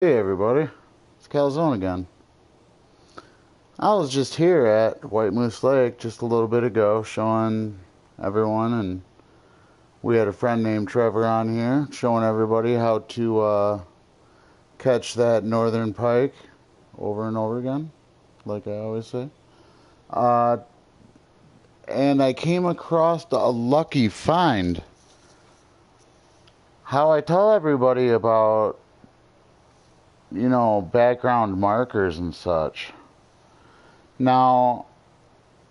Hey everybody, it's Calzone again. I was just here at White Moose Lake just a little bit ago showing everyone, and we had a friend named Trevor on here showing everybody how to catch that northern pike over and over again, like I always say. Uh, and I came across a lucky find. How I tell everybody about, background markers and such. Now,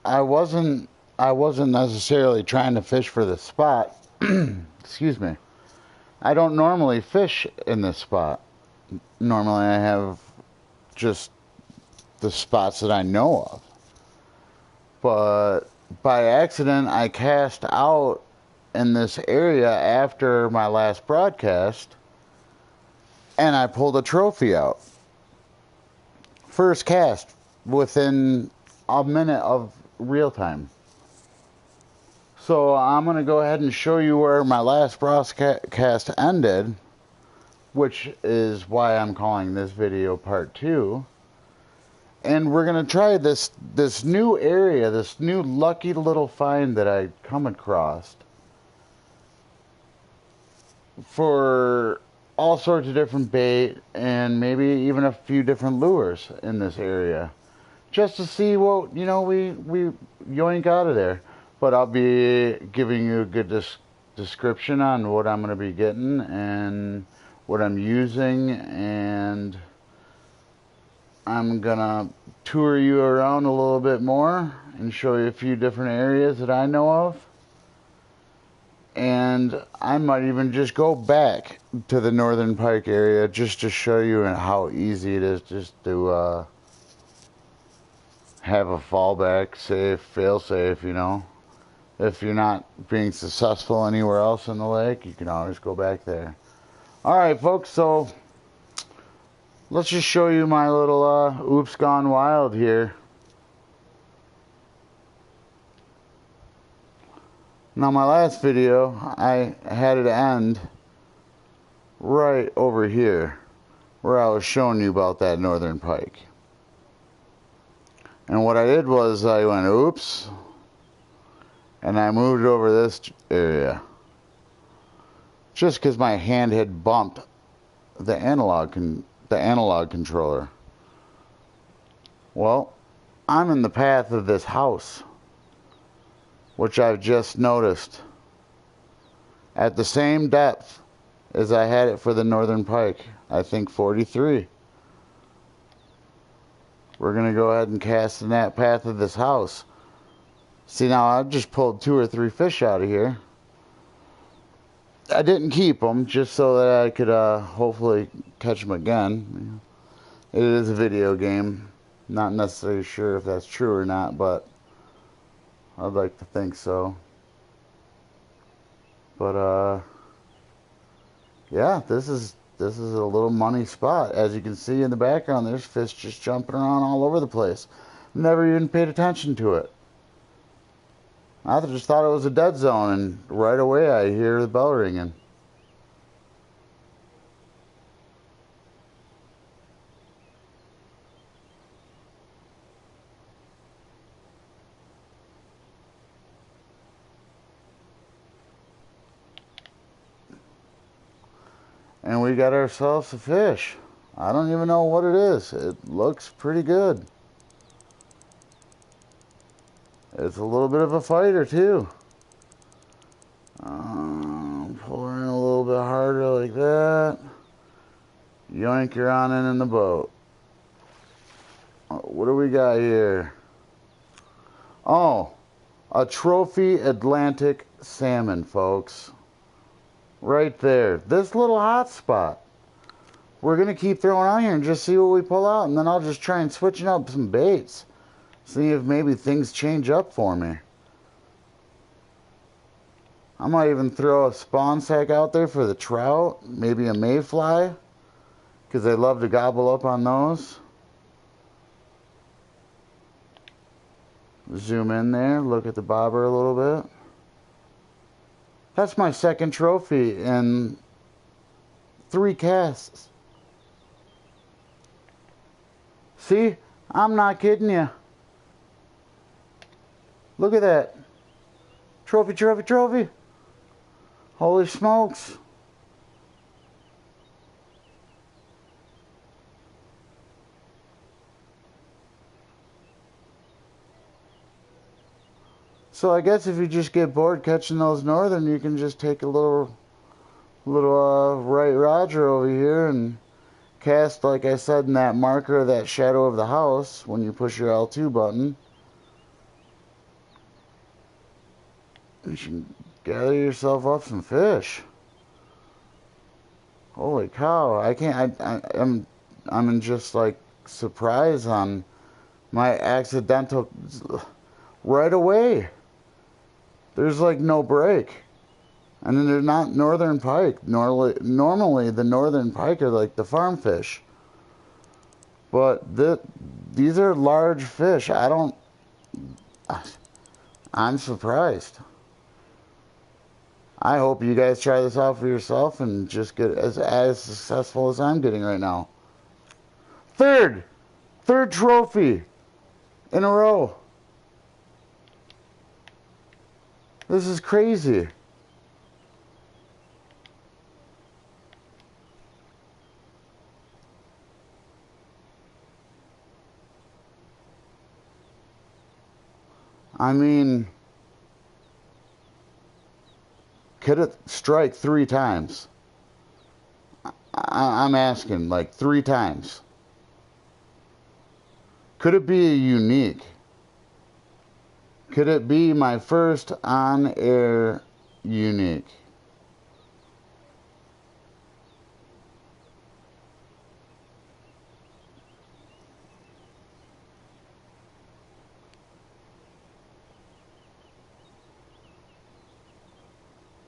I wasn't I wasn't necessarily trying to fish for the spot. Excuse me. I don't normally fish in this spot. Normally I have just the spots that I know of. But by accident I cast out in this area after my last broadcast and I pulled a trophy out. First cast within a minute of real time. So I'm going to go ahead and show you where my last broadcast ended, which is why I'm calling this video part 2. And we're going to try this new area, this new lucky little find that I come across for all sorts of different bait and maybe even a few different lures in this area. Just to see what, we yoink out of there. But I'll be giving you a good description on what I'm going to be getting and what I'm using, and I'm going to tour you around a little bit more and show you a few different areas that I know of. And I might even just go back to the northern pike area just to show you how easy it is just to have a fallback, safe, fail safe, If you're not being successful anywhere else in the lake, you can always go back there. Alright folks, so let's just show you my little oops gone wild here. Now my last video, I had it end right over here where I was showing you about that northern pike. And what I did was I went oops, and I moved over this area just because my hand had bumped the analog controller. Well, I'm in the path of this house, which I've just noticed at the same depth as I had it for the northern pike. I think 43. We're gonna go ahead and cast in that path of this house. See, now I just pulled 2 or 3 fish out of here. I didn't keep them just so that I could hopefully catch them again. It is a video game. Not necessarily sure if that's true or not, but I'd like to think so. But yeah, this is a little money spot. As you can see in the background, there's fish just jumping around all over the place. Never even paid attention to it. I just thought it was a dead zone, and right away I hear the bell ringing. And we got ourselves a fish. I don't even know what it is. It looks pretty good. It's a little bit of a fighter too. Pull her in a little bit harder like that. Yoink her on in the boat. What do we got here? Oh, a trophy Atlantic salmon, folks. Right there. This little hot spot. We're going to keep throwing out here and just see what we pull out. And then I'll just try and switching up some baits. See if maybe things change up for me. I might even throw a spawn sack out there for the trout. Maybe a mayfly, because they love to gobble up on those. Zoom in there. Look at the bobber a little bit. That's my second trophy in 3 casts. See? I'm not kidding you. Look at that. Trophy, trophy, trophy. Holy smokes. So I guess if you just get bored catching those northern, you can just take a little right Roger over here and cast, like I said, in that marker, that shadow of the house when you push your L2 button. You should gather yourself up some fish. Holy cow! I can't. I'm in just like surprise on my accidental right away. There's like no break. And then they're not northern pike. Normally the northern pike are like the farm fish. But these are large fish. I'm surprised. I hope you guys try this out for yourself and just get as successful as I'm getting right now. Third trophy in a row. This is crazy. I mean, could it strike 3 times? I'm asking, like 3 times. Could it be a unique? Could it be my first on-air unique?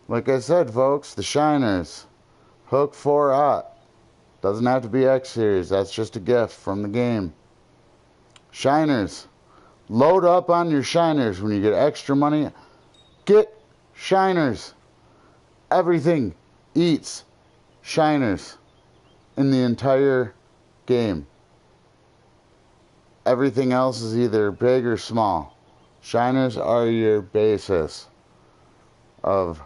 Like I said, folks, the shiners. Hook 4-aught. Doesn't have to be X series. That's just a gift from the game. Shiners. Load up on your shiners when you get extra money. Get shiners. Everything eats shiners in the entire game. Everything else is either big or small. Shiners are your basis of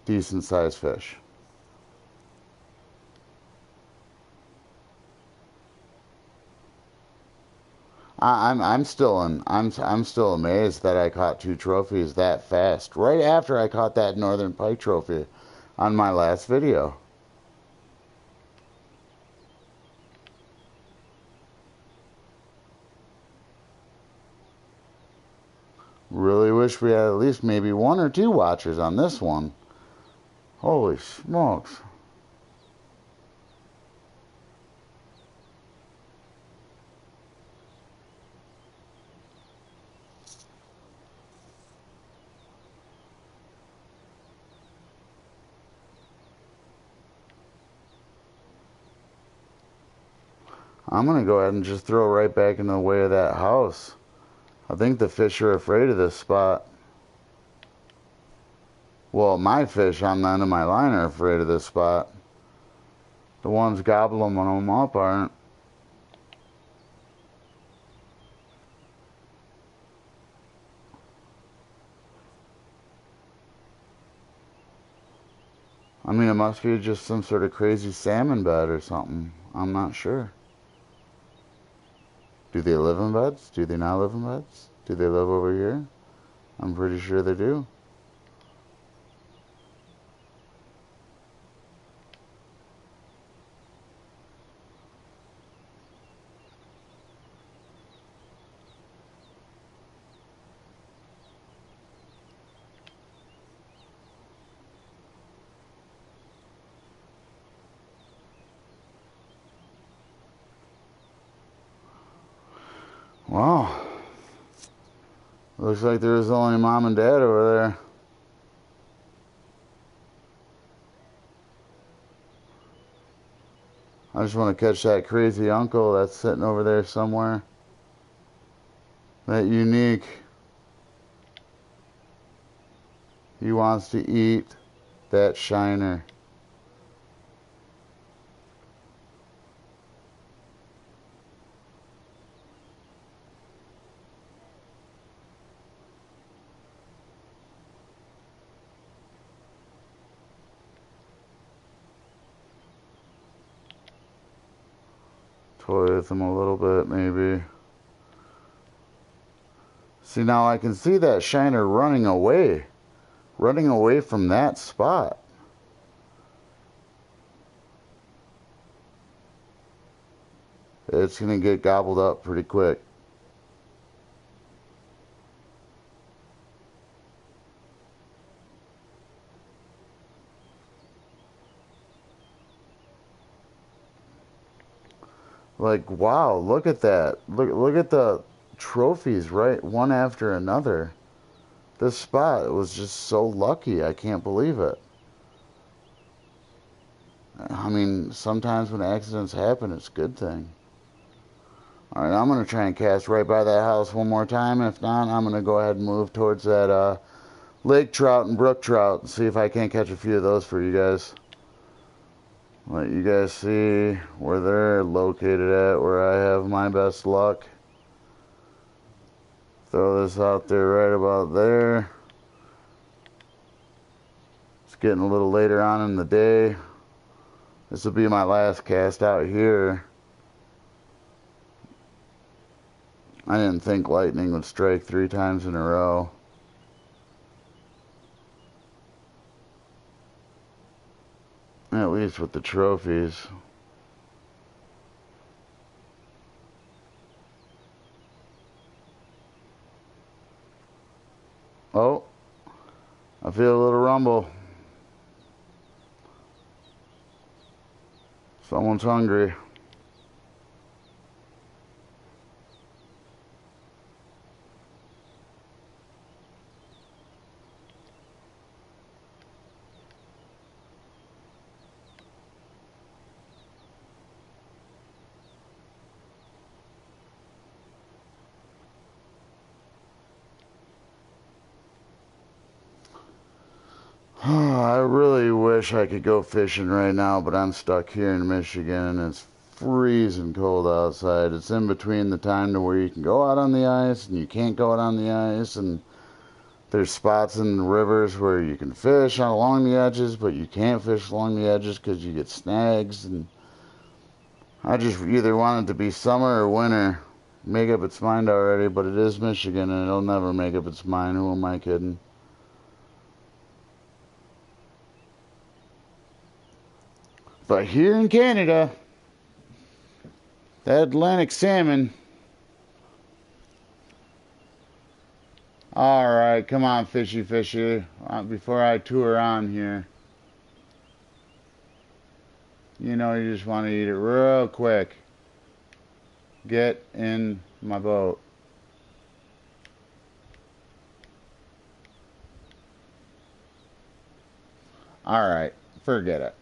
decent sized fish. I'm still amazed that I caught 2 trophies that fast right after I caught that northern pike trophy on my last video. Really wish we had at least maybe 1 or 2 watchers on this one. Holy smokes. I'm going to go ahead and just throw right back in the way of that house. I think the fish are afraid of this spot. Well, my fish on the end of my line are afraid of this spot. The ones gobbling them up aren't. I mean, it must be just some sort of crazy salmon bed or something. I'm not sure. Do they live in beds? Do they not live in beds? Do they live over here? I'm pretty sure they do. Wow. Looks like there's only mom and dad over there. I just want to catch that crazy uncle that's sitting over there somewhere. That unique. He wants to eat that shiner. toy with them a little bit, maybe. See, now I can see that shiner running away from that spot. It's going to get gobbled up pretty quick. Like, wow, look at that. Look at the trophies, right? One after another. This spot was just so lucky. I can't believe it. I mean, sometimes when accidents happen, it's a good thing. Alright, I'm going to try and cast right by that house one more time. If not, I'm going to go ahead and move towards that lake trout and brook trout and see if I can't catch a few of those for you guys. Let you guys see where they're located at, where I have my best luck. Throw this out there right about there. It's getting a little later on in the day. This will be my last cast out here. I didn't think lightning would strike 3 times in a row. At least with the trophies. Oh, I feel a little rumble. Someone's hungry. I really wish I could go fishing right now, but I'm stuck here in Michigan and it's freezing cold outside. It's in between the time to where you can go out on the ice and you can't go out on the ice, and there's spots in the rivers where you can fish along the edges, but you can't fish along the edges because you get snags. And I just either want it to be summer or winter. Make up its mind already, but it is Michigan and it'll never make up its mind. Who am I kidding? But here in Canada, that Atlantic salmon. Alright, come on, fishy. Before I tour on here. You know, you just want to eat it real quick. Get in my boat. Alright, forget it.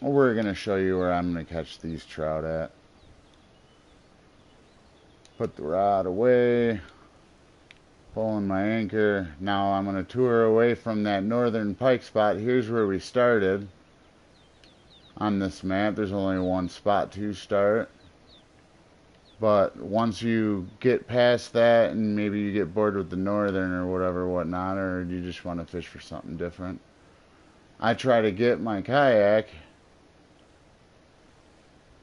We're going to show you where I'm going to catch these trout at. Put the rod away. Pulling my anchor. Now I'm going to tour away from that northern pike spot. Here's where we started. On this map, there's only one spot to start. But once you get past that and maybe you get bored with the northern or whatever, whatnot, or you just want to fish for something different, I try to get my kayak.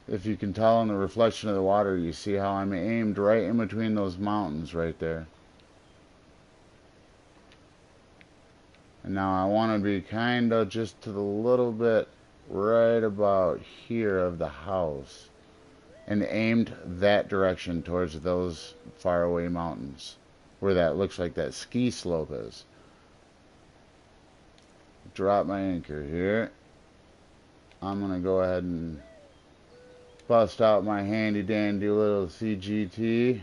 If you can tell in the reflection of the water, you see how I'm aimed right in between those mountains right there. And now I want to be kind of just to the little bit right about here of the house. And aimed that direction towards those faraway mountains. Where that looks like that ski slope is. Drop my anchor here. I'm going to go ahead and bust out my handy dandy little CGT.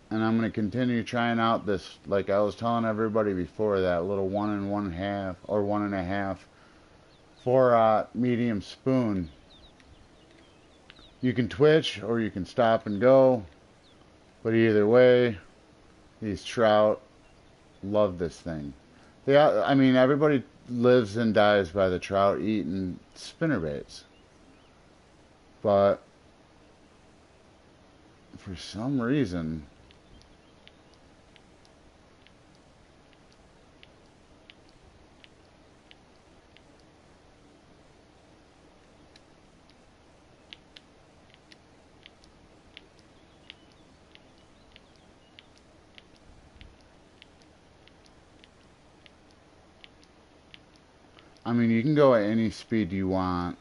And I'm going to continue trying out this, like I was telling everybody before, that little 1 1/2 or 1 1/2 4/0 medium spoon. You can twitch or you can stop and go, but either way, these trout love this thing. I mean, everybody lives and dies by the trout eating spinnerbaits. But for some reason, I mean, you can go at any speed you want,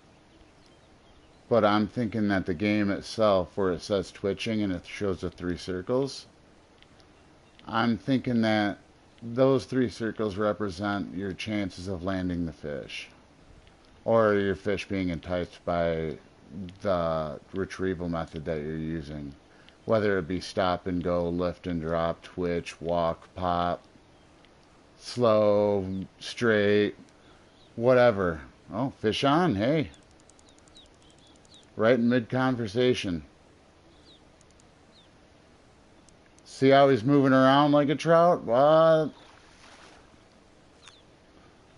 but I'm thinking that the game itself, where it says twitching and it shows the 3 circles, I'm thinking that those 3 circles represent your chances of landing the fish, or your fish being enticed by the retrieval method that you're using. Whether it be stop and go, lift and drop, twitch, walk, pop, slow, straight, whatever. Oh, fish on, hey. Right in mid-conversation. See how he's moving around like a trout? What?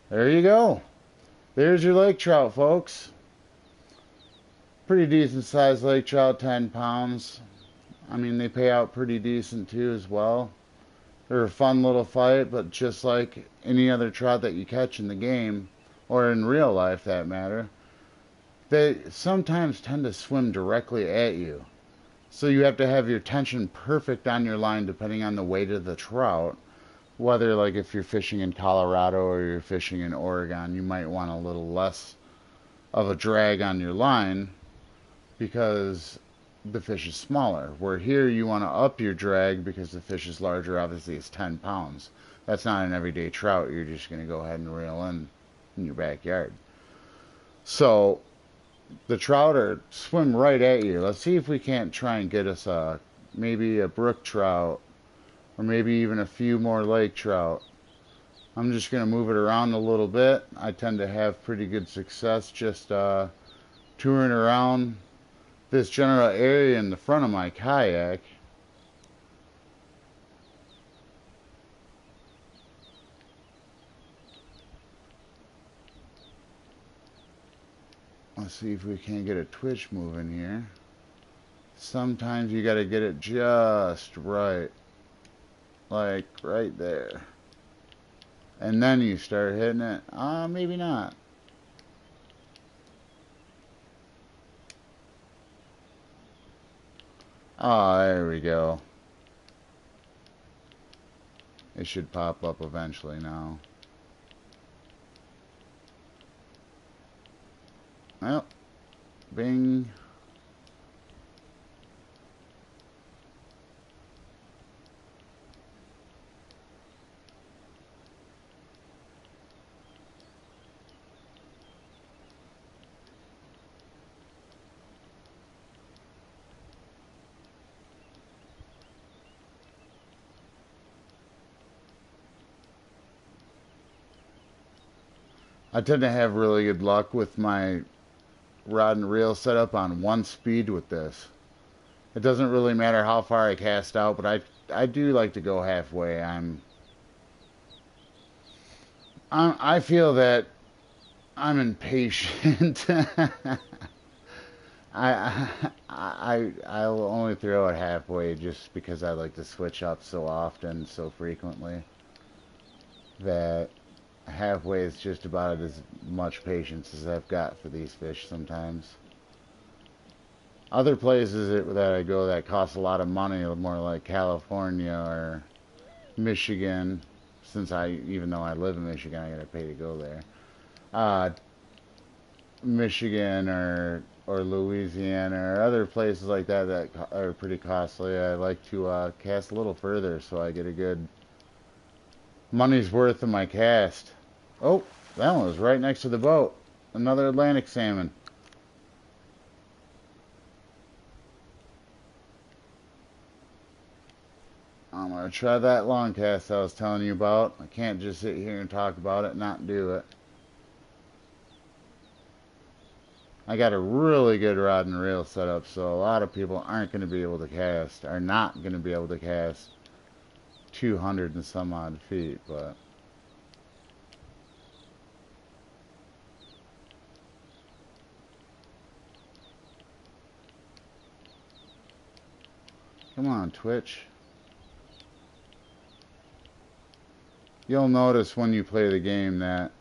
There you go. There's your lake trout, folks. Pretty decent sized lake trout, 10 pounds. I mean, they pay out pretty decent too as well. They're a fun little fight, but just like any other trout that you catch in the game, or in real life that matter, they sometimes tend to swim directly at you. So you have to have your tension perfect on your line depending on the weight of the trout. Whether, like, if you're fishing in Colorado or you're fishing in Oregon, you might want a little less of a drag on your line because the fish is smaller. Where here you want to up your drag because the fish is larger. Obviously it's 10 pounds. That's not an everyday trout you're just going to go ahead and reel in your backyard. So the trout are swim right at you. Let's see if we can't try and get us maybe a brook trout, or maybe even a few more lake trout. I'm just going to move it around a little bit. I tend to have pretty good success just touring around this general area in the front of my kayak. Let's see if we can't get a twitch moving here. Sometimes you got to get it just right. Like right there. And then you start hitting it. Maybe not. Oh, there we go. It should pop up eventually now. Well, bing. I tend to have really good luck with my rod and reel set up on 1 speed with this. It doesn't really matter how far I cast out, but I do like to go halfway. I feel that I'm impatient. I'll only throw it halfway just because I like to switch up so often, so frequently, that halfway is just about as much patience as I've got for these fish sometimes. Other places that I go that cost a lot of money, more like California or Michigan, since even though I live in Michigan, I gotta pay to go there. Michigan or Louisiana or other places like that that are pretty costly. I like to cast a little further so I get a good money's worth of my cast. Oh, that one was right next to the boat. Another Atlantic salmon. I'm going to try that long cast I was telling you about. I can't just sit here and talk about it and not do it. I got a really good rod and reel set up, so a lot of people aren't going to be able to cast, are not going to be able to cast 200 and some odd feet, but come on, Twitch. You'll notice when you play the game that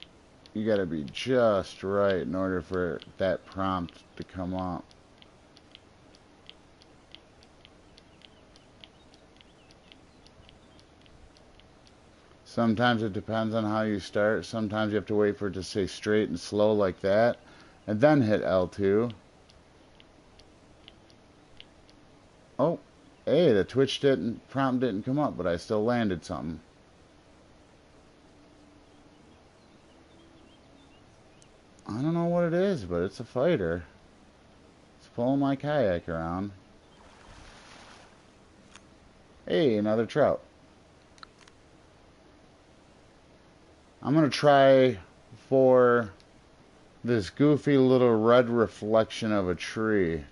you got to be just right in order for that prompt to come up. Sometimes it depends on how you start. Sometimes you have to wait for it to stay straight and slow like that, and then hit L2. Oh, hey, the twitch prompt didn't come up, but I still landed something. I don't know what it is, but it's a fighter. It's pulling my kayak around. Hey, another trout. I'm going to try for this goofy little red reflection of a tree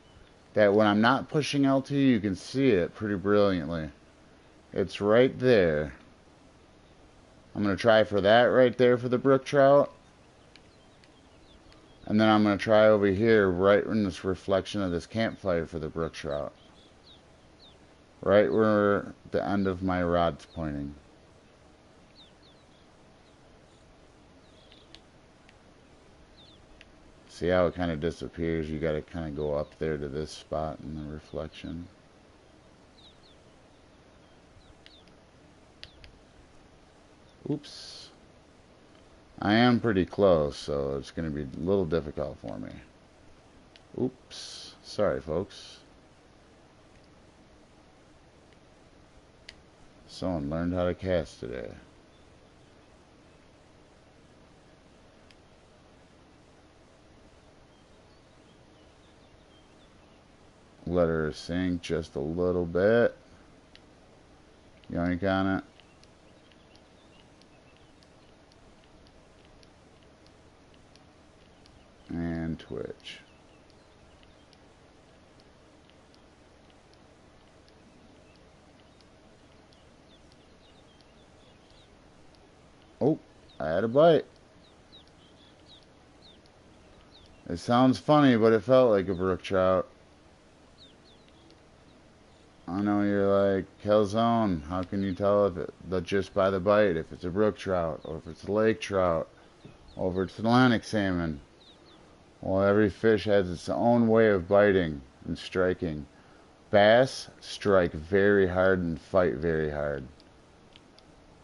that when I'm not pushing L2, you can see it pretty brilliantly. It's right there. I'm going to try for that right there for the brook trout. And then I'm going to try over here right in this reflection of this campfire for the brook trout. Right where the end of my rod's pointing. See how it kind of disappears? You got to kind of go up there to this spot in the reflection. Oops. I am pretty close, so it's going to be a little difficult for me. Oops. Sorry, folks. Someone learned how to cast today. Let her sink just a little bit. Yoink on it. And twitch. Oh, I had a bite. It sounds funny, but it felt like a brook trout. I know you're like, Calzone, how can you tell if just by the bite, if it's a brook trout, or if it's a lake trout, or if it's Atlantic salmon? Well, every fish has its own way of biting and striking. Bass strike very hard and fight very hard.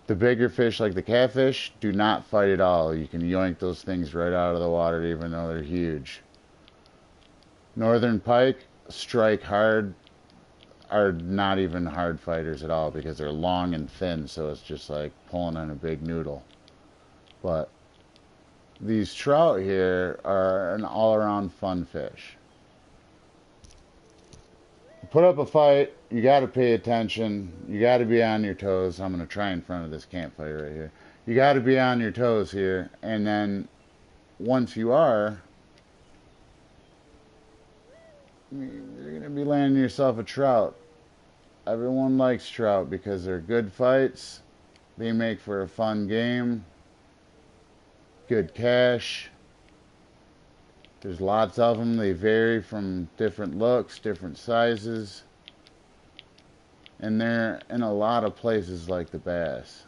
The bigger fish, like the catfish, do not fight at all. You can yoink those things right out of the water, even though they're huge. Northern pike strike hard, are not even hard fighters at all because they're long and thin, so it's just like pulling on a big noodle. But these trout here are an all-around fun fish. Put up a fight, you got to pay attention, you got to be on your toes. I'm going to try in front of this campfire right here. You got to be on your toes here, and then once you are, you're going to be landing yourself a trout. Everyone likes trout because they're good fights, they make for a fun game, good cash. There's lots of them. They vary from different looks, different sizes. And they're in a lot of places like the bass.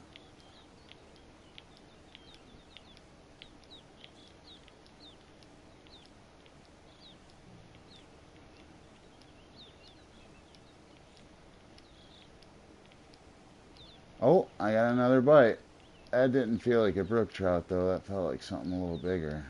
Oh, I got another bite. That didn't feel like a brook trout though. That felt like something a little bigger.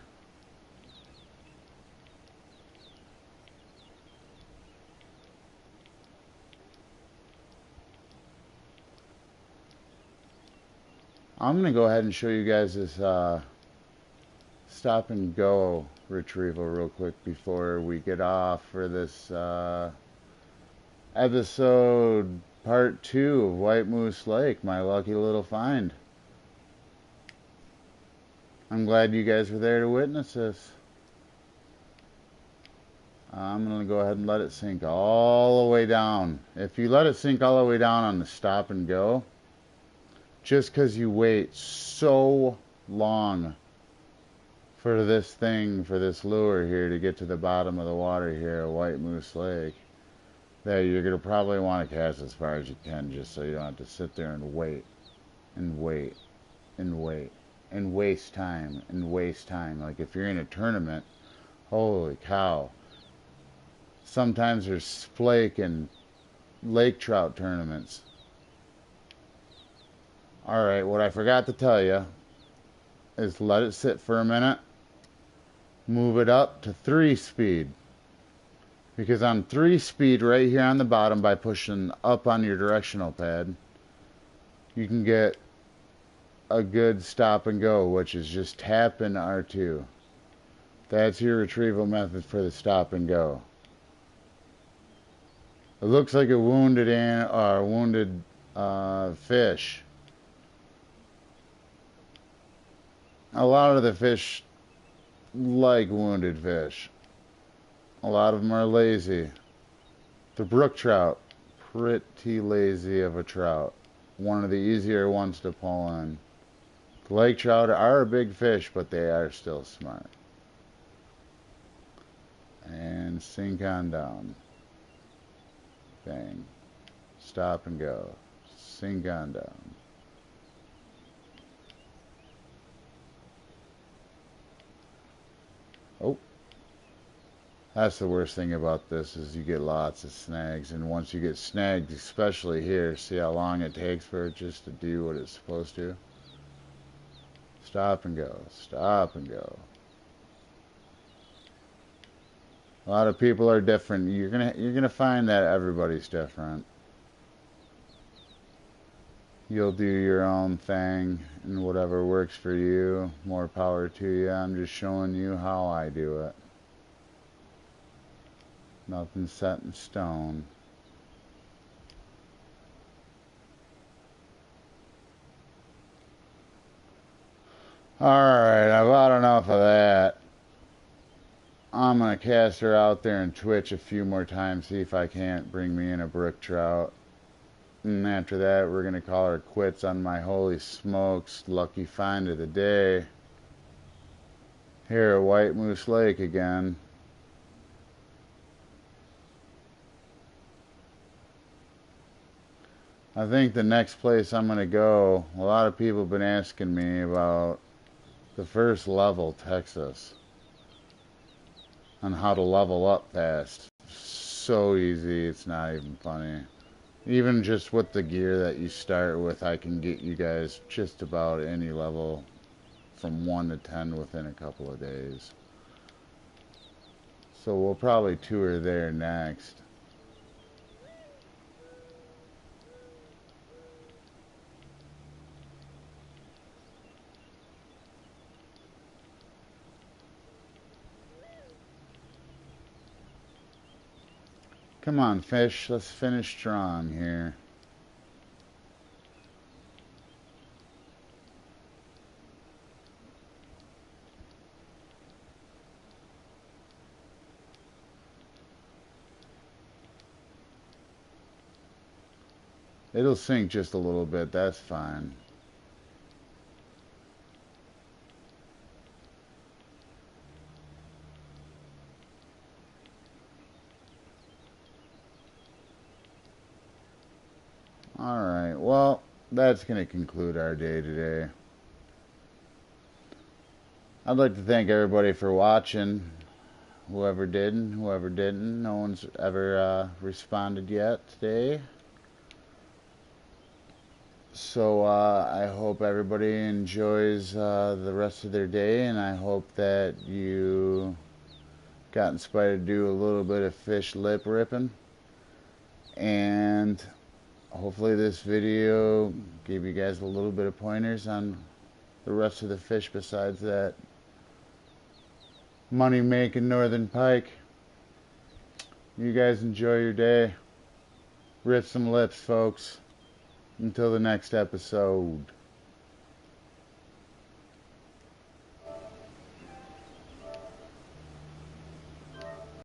I'm going to go ahead and show you guys this stop and go retrieval real quick before we get off for this episode part 2 of White Moose Lake, my lucky little find. I'm glad you guys were there to witness this. I'm going to go ahead and let it sink all the way down. If you let it sink all the way down on the stop and go, just because you wait so long for this thing, for this lure here to get to the bottom of the water here at White Moose Lake, that you're going to probably want to cast as far as you can just so you don't have to sit there and wait and wait and wait and waste time and waste time. Like if you're in a tournament, holy cow. Sometimes there's flake and lake trout tournaments. Alright, what I forgot to tell you is let it sit for a minute. Move it up to 3-speed. Because on 3-speed right here on the bottom, by pushing up on your directional pad, you can get a good stop and go, which is just tap in R2. That's your retrieval method for the stop and go. It looks like a wounded fish. A lot of the fish like wounded fish. A lot of them are lazy. The brook trout, pretty lazy of a trout. One of the easier ones to pull in. The lake trout are a big fish, but they are still smart. And sink on down. Bang. Stop and go. Sink on down. Oh. That's the worst thing about this is you get lots of snags. And once you get snagged, especially here, see how long it takes for it just to do what it's supposed to? Stop and go. Stop and go. A lot of people are different. You're gonna find that everybody's different. You'll do your own thing and whatever works for you. More power to you. I'm just showing you how I do it. Nothing's set in stone. Alright, I've had enough of that. I'm going to cast her out there and twitch a few more times, see if I can't bring me in a brook trout. And after that, we're going to call her quits on my holy smokes lucky find of the day. Here at White Moose Lake again. I think the next place I'm going to go, a lot of people have been asking me about the first level, Texas. On how to level up fast. So easy, it's not even funny. Even just with the gear that you start with, I can get you guys just about any level from 1 to 10 within a couple of days. So we'll probably tour there next. Come on, fish. Let's finish strong here. It'll sink just a little bit. That's fine. Alright, well, that's going to conclude our day today. I'd like to thank everybody for watching. Whoever did and whoever didn't. No one's ever responded yet today. So I hope everybody enjoys the rest of their day, and I hope that you got inspired to do a little bit of fish lip ripping. And hopefully this video gave you guys a little bit of pointers on the rest of the fish besides that money making northern pike. You guys enjoy your day. Rip some lips, folks. Until the next episode.